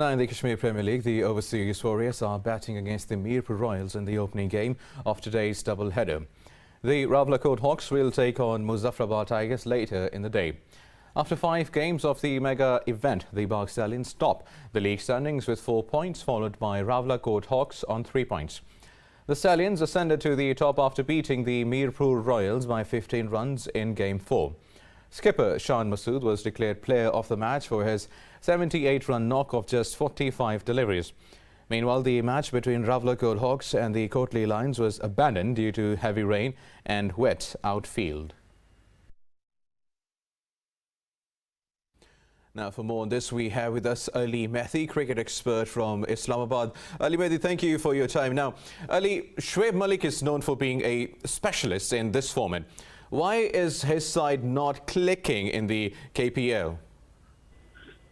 Now in the Kashmir Premier League, the overseas Warriors are batting against the Mirpur Royals in the opening game of today's double-header. The Rawalakot Hawks will take on Muzaffarabad Tigers later in the day. After 5 games of the mega event, the Bagh Stallions top the league standings with 4 points, followed by Rawalakot Hawks on 3 points. The Stallions ascended to the top after beating the Mirpur Royals by 15 runs in Game 4. Skipper Shan Masood was declared player of the match for his 78-run knock of just 45 deliveries. Meanwhile, the match between Rawalakot Hawks and the Kotli Lions was abandoned due to heavy rain and wet outfield. Now, for more on this, we have with us Ali Mehdi, cricket expert from Islamabad. Ali Mehdi, thank you for your time. Now, Ali, Shoaib Malik is known for being a specialist in this format. Why is his side not clicking in the KPL?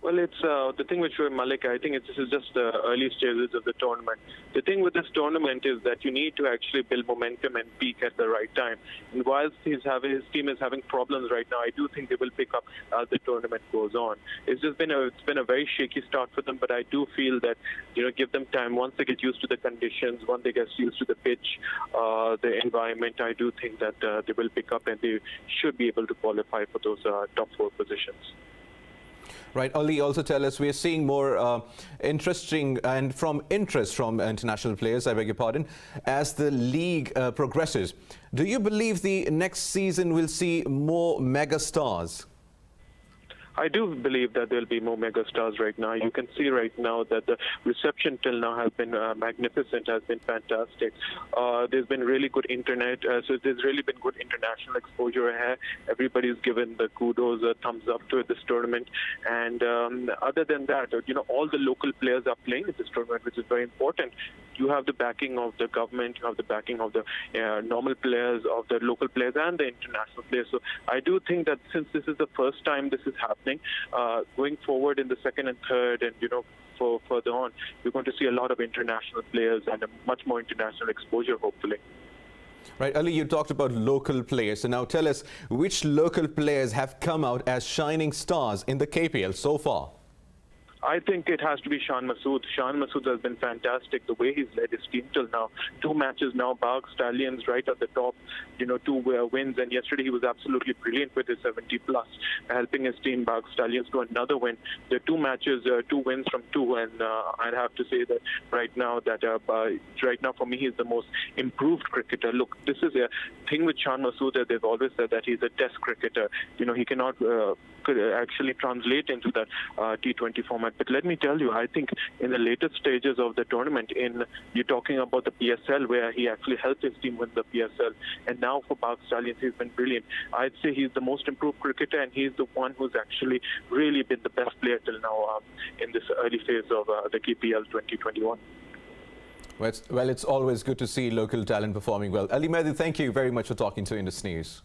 Well, it's the thing with Shoaib Malik. I think this is just the early stages of the tournament. The thing with this tournament is that you need to actually build momentum and peak at the right time. And whilst his team is having problems right now, I do think they will pick up as the tournament goes on. It's been a very shaky start for them, but I do feel that give them time. Once they get used to the conditions, once they get used to the pitch, the environment, I do think that they will pick up and they should be able to qualify for those top 4 positions. Right, Ali, also tell us, we are seeing more interest from international players, I beg your pardon, as the league progresses. Do you believe the next season will see more mega stars? I do believe that there will be more mega stars right now. You can see right now that the reception till now has been magnificent, has been fantastic. There's been really good internet, so there's really been good international exposure here. Everybody's given the kudos, thumbs up to this tournament. And other than that, all the local players are playing in this tournament, which is very important. You have the backing of the government, you have the backing of the normal players, of the local players and the international players. So I do think that since this is the first time this is happening, going forward in the second and third and, for further on, we're going to see a lot of international players and a much more international exposure, hopefully. Right, Ali, you talked about local players. So now tell us, which local players have come out as shining stars in the KPL so far? I think it has to be Shan Masood. Shan Masood has been fantastic, the way he's led his team till now. 2 matches now, Bagh Stallions right at the top, 2 wins. And yesterday he was absolutely brilliant with his 70+, helping his team, Bagh Stallions, to another win. The 2 matches, 2 wins from 2. And I'd have to say that right now for me, he's the most improved cricketer. Look, this is a thing with Shan Masood that they've always said that he's a test cricketer. He cannot actually translate into that T20 format. But let me tell you, I think in the later stages of the tournament, you're talking about the PSL, where he actually helped his team win the PSL. And now for Bagh Stallions, he's been brilliant. I'd say he's the most improved cricketer, and he's the one who's actually really been the best player till now in this early phase of the KPL 2021. Well, it's always good to see local talent performing well. Ali Mehdi, thank you very much for talking to Indus News.